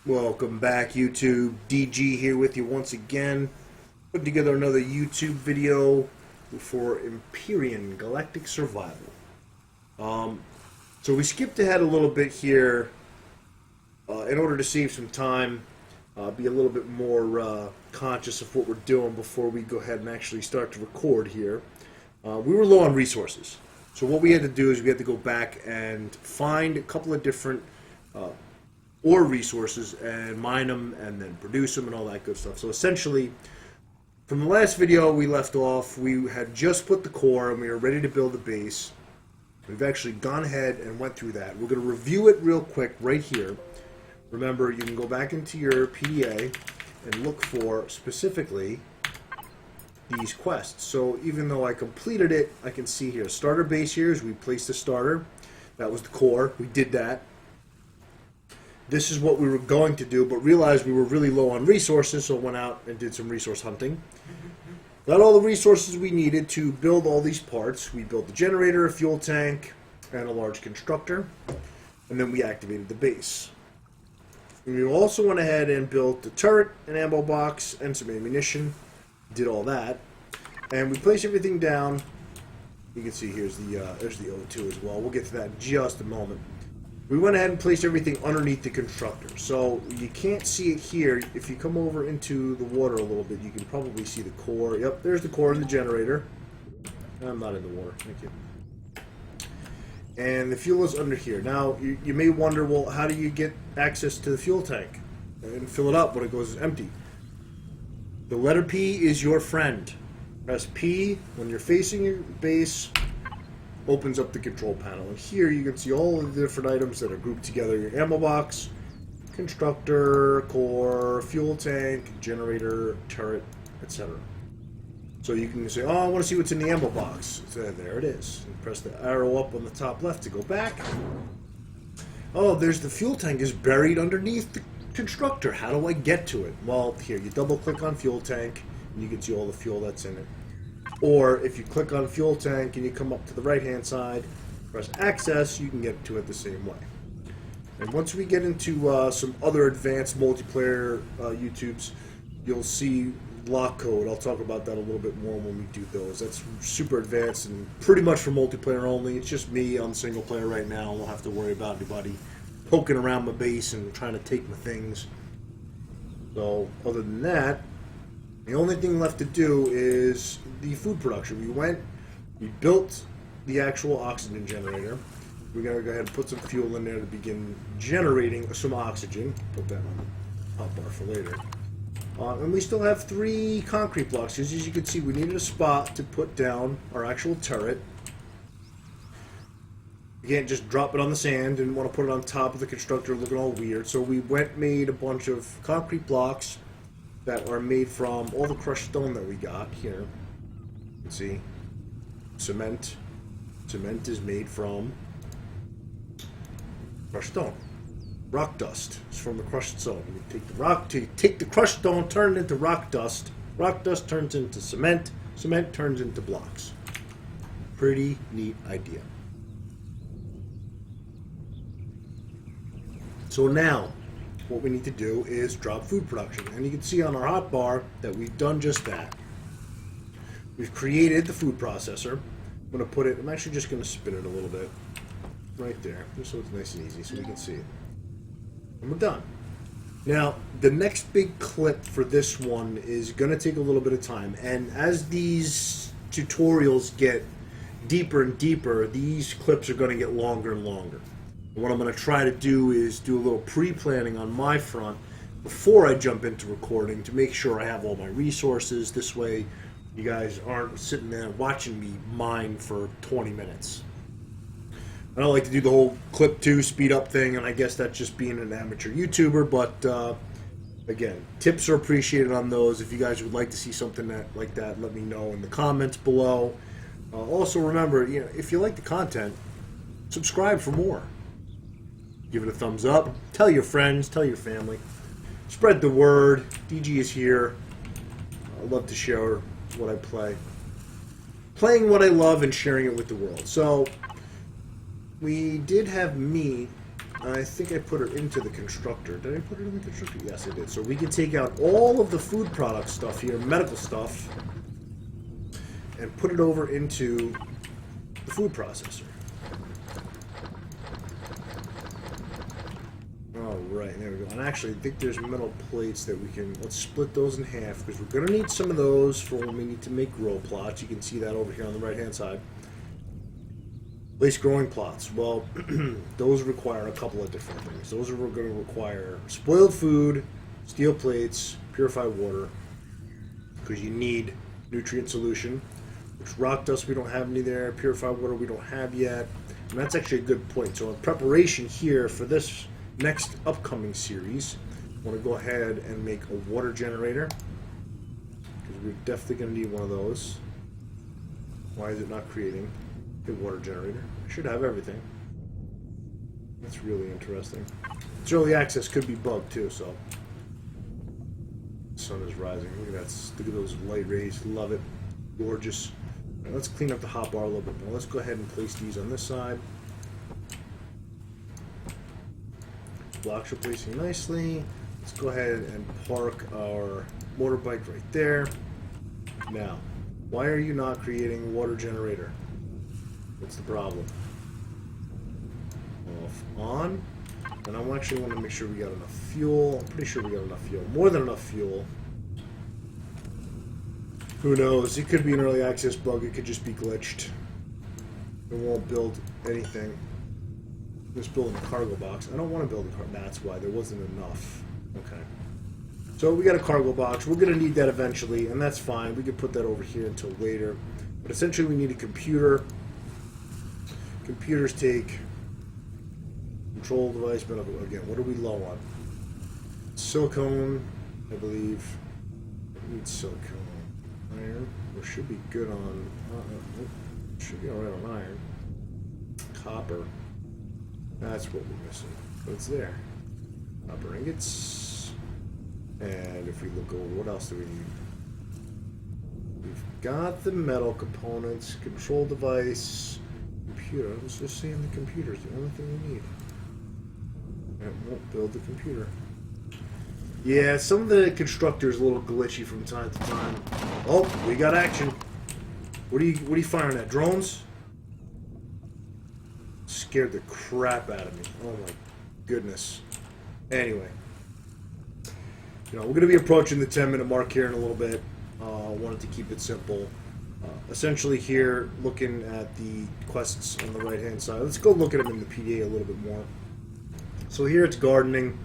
Welcome back, YouTube. DG here with you once again. Put together another YouTube video for Empyrion Galactic Survival. So we skipped ahead a little bit here in order to save some time, be a little bit more conscious of what we're doing before we go ahead and actually start to record here. We were low on resources. So what we had to do is we had to go back and find a couple of different ore resources and mine them and then produce them and all that good stuff. So essentially, from the last video we left off, we had just put the core and we were ready to build the base. We've actually gone ahead and went through that. We're going to review it real quick right here. Remember, you can go back into your PDA and look for specifically these quests. So even though I completed it, I can see here, starter base here is we placed the starter. That was the core. We did that. This is what we were going to do, but realized we were really low on resources, so went out and did some resource hunting. Got all the resources we needed to build all these parts. We built the generator, a fuel tank, and a large constructor, and then we activated the base. We also went ahead and built the turret, an ammo box, and some ammunition. Did all that, and we placed everything down. You can see there's the O2 as well. We'll get to that in just a moment. We went ahead and placed everything underneath the constructor. So you can't see it here. If you come over into the water a little bit, you can probably see the core. Yep, there's the core and the generator. I'm not in the water. Thank you. And the fuel is under here. Now, you may wonder, well, how do you get access to the fuel tank and fill it up when it goes empty? The letter P is your friend. Press P when you're facing your base. Opens up the control panel, and here you can see all of the different items that are grouped together: your ammo box, constructor, core, fuel tank, generator, turret, etc. So you can say, oh, I want to see what's in the ammo box. So there it is. And press the arrow up on the top left to go back. Oh, there's the fuel tank is buried underneath the constructor. How do I get to it? Well, here, you double click on fuel tank and you can see all the fuel that's in it. Or if you click on fuel tank and you come up to the right hand side, press access, you can get to it the same way. And once we get into some other advanced multiplayer YouTubes, you'll see lock code. I'll talk about that a little bit more when we do those. That's super advanced and pretty much for multiplayer only. It's just me on single player right now. I don't have to worry about anybody poking around my base and trying to take my things. So other than that, the only thing left to do is the food production. We built the actual oxygen generator. We're going to go ahead and put some fuel in there to begin generating some oxygen. Put that on the hot bar for later. And we still have 3 concrete blocks. As you can see, we needed a spot to put down our actual turret. You can't just drop it on the sand. Didn't want to put it on top of the constructor looking all weird. So we made a bunch of concrete blocks that are made from all the crushed stone that we got here. You can see cement. Cement is made from crushed stone. Rock dust is from the crushed stone. You take the crushed stone, turn it into rock dust. Rock dust turns into cement. Cement turns into blocks. Pretty neat idea. So now, what we need to do is drop food production. And you can see on our hotbar that we've done just that. We've created the food processor. I'm going to put it, I'm actually just going to spin it a little bit. Right there, just so it's nice and easy so we can see it. And we're done. Now, the next big clip for this one is going to take a little bit of time. And as these tutorials get deeper and deeper, these clips are going to get longer and longer. What I'm going to try to do is do a little pre-planning on my front before I jump into recording to make sure I have all my resources. This way you guys aren't sitting there watching me mine for 20 minutes. I don't like to do the whole clip 2 speed up thing, and I guess that's just being an amateur YouTuber, but again, tips are appreciated on those. If you guys would like to see something like that, let me know in the comments below. Also remember, if you like the content, subscribe for more. Give it a thumbs up. Tell your friends. Tell your family. Spread the word. DG is here. I love to share what I play. Playing what I love and sharing it with the world. So, we did have meat I think I put her into the constructor. Did I put her in the constructor? Yes, I did. So we can take out all of the food product stuff here, medical stuff, and put it over into the food processor. Alright, there we go. And actually, I think there's metal plates that we can... Let's split those in half, because we're going to need some of those for when we need to make grow plots. You can see that over here on the right-hand side. Place growing plots. Well, those require a couple of different things. Those are going to require spoiled food, steel plates, purified water, because you need nutrient solution. Which rock dust we don't have any there, purified water we don't have yet. And that's actually a good point. So in preparation here for this next upcoming series, I want to go ahead and make a water generator, because we're definitely going to need one of those. Why is it not creating a water generator? I should have everything. That's really interesting. Its early access could be bugged too, so. The sun is rising. Look at that. Look at those light rays. Love it. Gorgeous. Right, let's clean up the hotbar a little bit more. Let's go ahead and place these on this side. Blocks are placing nicely. Let's go ahead and park our motorbike right there. Now, why are you not creating a water generator? What's the problem? Off, on. And I actually want to make sure we got enough fuel. I'm pretty sure we got enough fuel. More than enough fuel. Who knows? It could be an early access bug. It could just be glitched. It won't build anything. Just building a cargo box. I don't want to build a cargo box. That's why. There wasn't enough. Okay. So we got a cargo box. We're going to need that eventually, and that's fine. We could put that over here until later. But essentially we need a computer. Computers take control device, medical. Again, what are we low on? Silicone, I believe. We need silicone. Iron. We should be good on... should be alright on iron. Copper. That's what we're missing. But it's there. Copper ingots. And if we look over, what else do we need? We've got the metal components, control device, computer. Let's just say on the computer is the only thing we need. It won't build the computer. Yeah, some of the constructor is a little glitchy from time to time. Oh, we got action. What are you firing at? Drones? Scared the crap out of me. Oh my goodness. Anyway. We're going to be approaching the 10-minute mark here in a little bit. Wanted to keep it simple. Essentially here, looking at the quests on the right-hand side. Let's go look at them in the PDA a little bit more. So here it's gardening.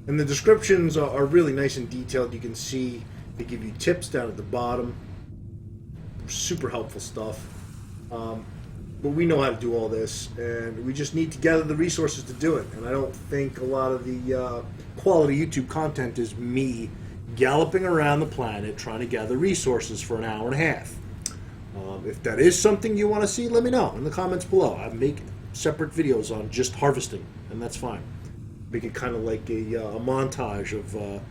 And the descriptions are really nice and detailed. You can see they give you tips down at the bottom. Super helpful stuff. But we know how to do all this, and we just need to gather the resources to do it. And I don't think a lot of the quality YouTube content is me galloping around the planet trying to gather resources for an hour and a half. If that is something you want to see, let me know in the comments below. I make separate videos on just harvesting, and that's fine. Make it kind of like a montage of...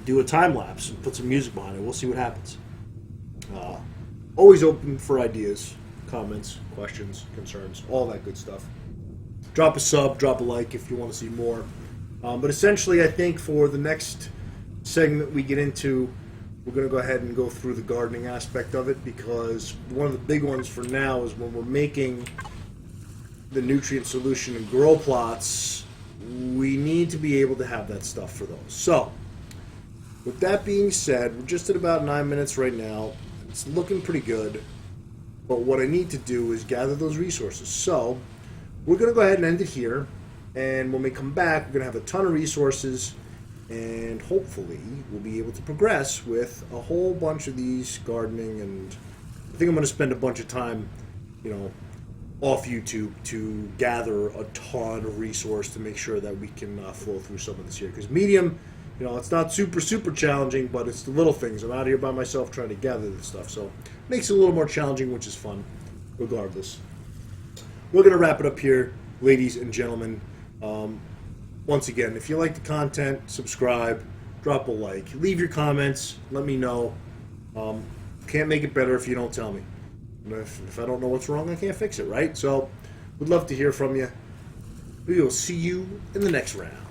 do a time-lapse and put some music behind it. We'll see what happens. Always open for ideas, comments, questions, concerns, all that good stuff. Drop a sub, drop a like if you want to see more. But essentially, I think for the next segment we get into, we're going to go ahead and go through the gardening aspect of it, because one of the big ones for now is when we're making the nutrient solution and grow plots, we need to be able to have that stuff for those. So, with that being said, we're just at about 9 minutes right now. It's looking pretty good. But what I need to do is gather those resources. So, we're going to go ahead and end it here. And when we come back, we're going to have a ton of resources. And hopefully, we'll be able to progress with a whole bunch of these gardening. And I think I'm going to spend a bunch of time, off YouTube to gather a ton of resource to make sure that we can flow through some of this here. Because medium... it's not super challenging, but it's the little things. I'm out here by myself trying to gather this stuff, so it makes it a little more challenging, which is fun, regardless. We're going to wrap it up here, ladies and gentlemen. Once again, if you like the content, subscribe, drop a like, leave your comments, let me know. Can't make it better if you don't tell me. If I don't know what's wrong, I can't fix it, right? So, would love to hear from you. We will see you in the next round.